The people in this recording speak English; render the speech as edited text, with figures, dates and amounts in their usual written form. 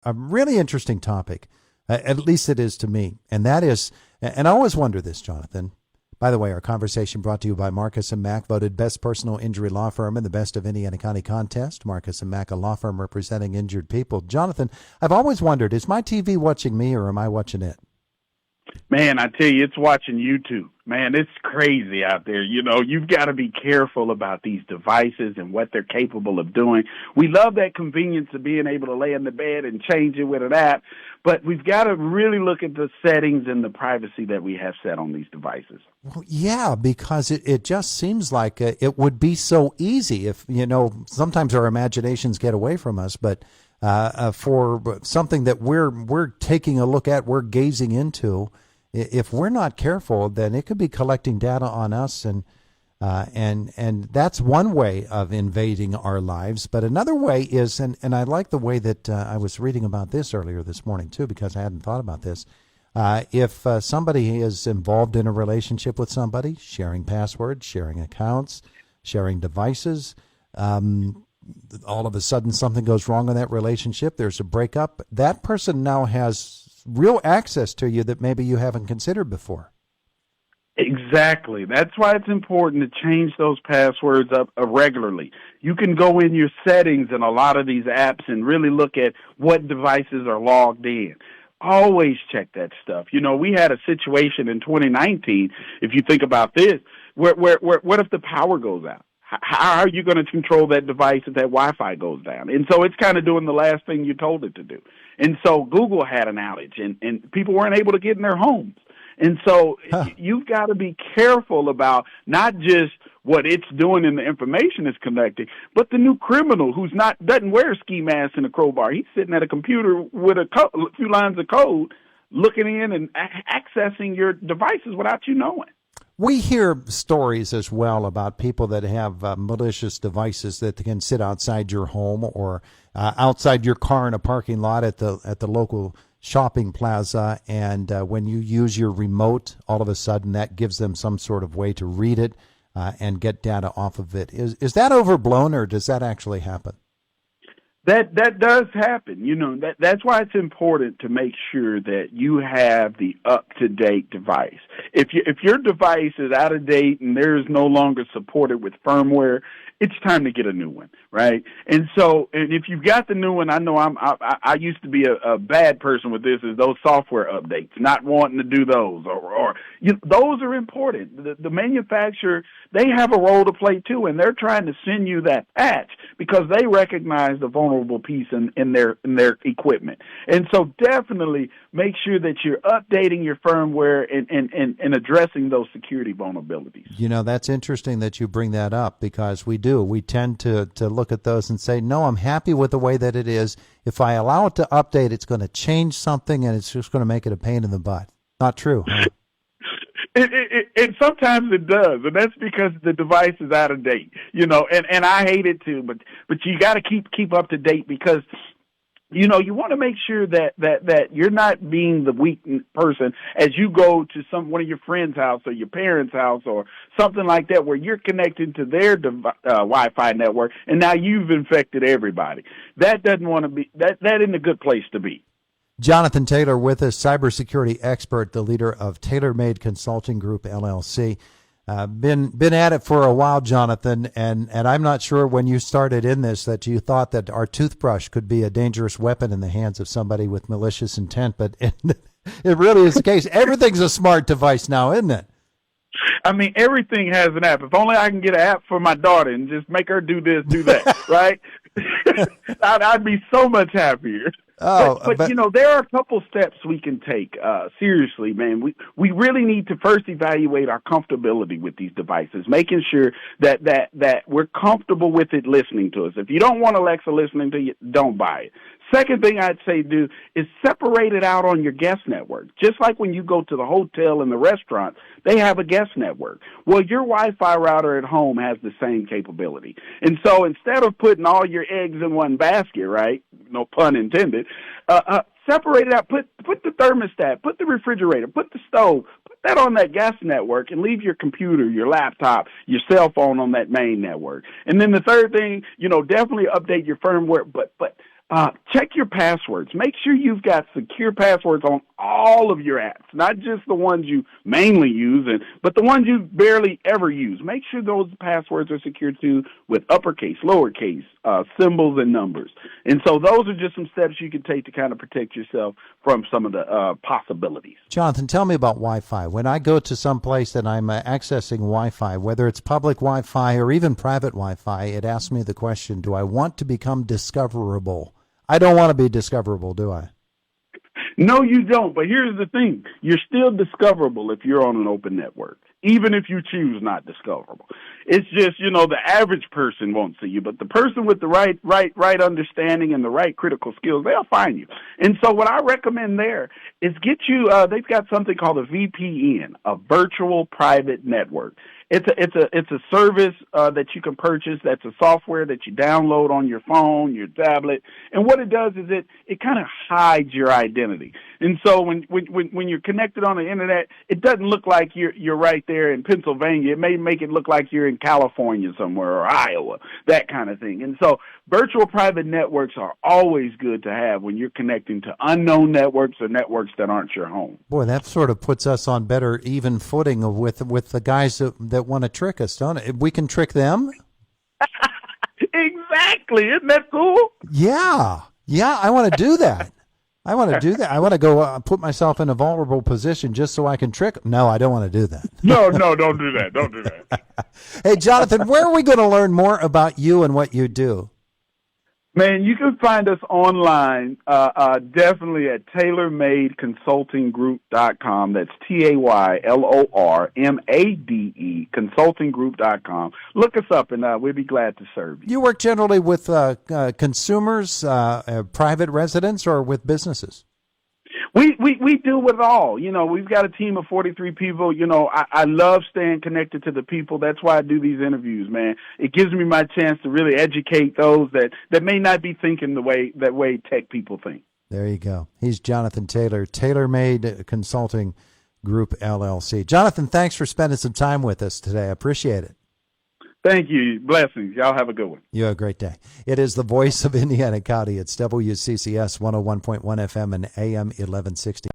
a really interesting topic. At least it is to me. And that is, and I always wonder this, Jonathan. By the way, our conversation brought to you by Marcus & Mack, voted best personal injury law firm in the Best of Indiana County contest. Marcus & Mack, a law firm representing injured people. Jonathan, I've always wondered, is my TV watching me or am I watching it? Man, I tell you, it's watching YouTube. Man, it's crazy out there. You know, you've got to be careful about these devices and what they're capable of doing. We love that convenience of being able to lay in the bed and change it with an app, but we've got to really look at the settings and the privacy that we have set on these devices. Well, yeah, because it just seems like it would be so easy if, sometimes our imaginations get away from us, but for something that we're taking a look at, we're gazing into, if we're not careful, then it could be collecting data on us, and that's one way of invading our lives. But another way is, and I like the way that I was reading about this earlier this morning too, because I hadn't thought about this. If somebody is involved in a relationship with somebody, sharing passwords, sharing accounts, sharing devices, all of a sudden something goes wrong in that relationship, there's a breakup, that person now has real access to you that maybe you haven't considered before. Exactly. That's why it's important to change those passwords up regularly. You can go in your settings in a lot of these apps and really look at what devices are logged in. Always check that stuff. You know, we had a situation in 2019, if you think about this, where what if the power goes out? How are you going to control that device if that Wi-Fi goes down? And so it's kind of doing the last thing you told it to do. And so Google had an outage, and people weren't able to get in their homes. And so you've got to be careful about not just what it's doing and the information it's collecting, but the new criminal who's doesn't wear a ski mask and a crowbar. He's sitting at a computer with a few lines of code, looking in and accessing your devices without you knowing. We hear stories as well about people that have malicious devices that can sit outside your home or outside your car in a parking lot at the local shopping plaza, and when you use your remote, all of a sudden that gives them some sort of way to read it and get data off of it. Is that overblown, or does that actually happen? That does happen. You know, that's why it's important to make sure that you have the up-to-date device. If your device is out of date and there is no longer supported with firmware, it's time to get a new one, right? And so, and if you've got the new one, I know I used to be a bad person with this, is those software updates, not wanting to do those, or those are important. The manufacturer, they have a role to play too, and they're trying to send you that patch because they recognize the vulnerable piece in their equipment. And so definitely make sure that you're updating your firmware and addressing those security vulnerabilities. You know, that's interesting that you bring that up, because we do. We tend to look at those and say, no, I'm happy with the way that it is. If I allow it to update, it's going to change something, and it's just going to make it a pain in the butt. Not true, huh? It sometimes it does, and that's because the device is out of date, and I hate it too, but you got to keep up to date, because you want to make sure that you're not being the weak person as you go to one of your friend's house or your parents' house or something like that, where you're connected to their Wi-Fi network, and now you've infected everybody. That doesn't want to be that isn't a good place to be. Jonathan Taylor with us, cybersecurity expert, the leader of TaylorMade Consulting Group, LLC. Been at it for a while, Jonathan, and I'm not sure when you started in this that you thought that our toothbrush could be a dangerous weapon in the hands of somebody with malicious intent, but it really is the case. Everything's a smart device now, isn't it? I mean, everything has an app. If only I can get an app for my daughter and just make her do this, do that, right? I'd be so much happier. Oh, but there are a couple steps we can take. Seriously, man, we really need to first evaluate our comfortability with these devices, making sure that we're comfortable with it listening to us. If you don't want Alexa listening to you, don't buy it. Second thing I'd say do is separate it out on your guest network. Just like when you go to the hotel and the restaurant, they have a guest network. Well, your Wi-Fi router at home has the same capability. And so instead of putting all your eggs in one basket, right, no pun intended, separate it out, put the thermostat, put the refrigerator, put the stove, put that on that guest network, and leave your computer, your laptop, your cell phone on that main network. And then the third thing, definitely update your firmware, but check your passwords. Make sure you've got secure passwords on all of your apps, not just the ones you mainly use, but the ones you barely ever use. Make sure those passwords are secure too, with uppercase, lowercase, symbols, and numbers. And so those are just some steps you can take to kind of protect yourself from some of the possibilities. Jonathan, tell me about Wi-Fi. When I go to some place and I'm accessing Wi-Fi, whether it's public Wi-Fi or even private Wi-Fi, it asks me the question, do I want to become discoverable? I don't want to be discoverable, do I? No, you don't. But here's the thing. You're still discoverable if you're on an open network, even if you choose not discoverable. It's just, the average person won't see you, but the person with the right understanding and the right critical skills, they'll find you. And so what I recommend there is get you, they've got something called a VPN, a virtual private network. It's a service that you can purchase. That's a software that you download on your phone, your tablet, and what it does is it kind of hides your identity. And so when you're connected on the internet, it doesn't look like you're right there in Pennsylvania. It may make it look like you're in California somewhere or Iowa, that kind of thing. And so virtual private networks are always good to have when you're connecting to unknown networks or networks that aren't your home. Boy, that sort of puts us on better even footing with the guys that want to trick us, don't it? We can trick them? Exactly. Isn't that cool? Yeah, I want to do that. I want to go put myself in a vulnerable position just so I can trick. No, I don't want to do that. No, don't do that. Don't do that. Hey, Jonathan, where are we going to learn more about you and what you do? Man, you can find us online, definitely at tailormadeconsultinggroup.com. That's TAYLORMADE, consultinggroup.com. Look us up, and we'll be glad to serve you. You work generally with consumers, private residents, or with businesses? We deal with it all. We've got a team of 43 people. I love staying connected to the people. That's why I do these interviews, man. It gives me my chance to really educate those that may not be thinking the way tech people think. There you go. He's Jonathan Taylor, TaylorMade Consulting Group, LLC. Jonathan, thanks for spending some time with us today. I appreciate it. Thank you. Blessings. Y'all have a good one. You have a great day. It is the voice of Indiana County. It's WCCS 101.1 FM and AM 1160.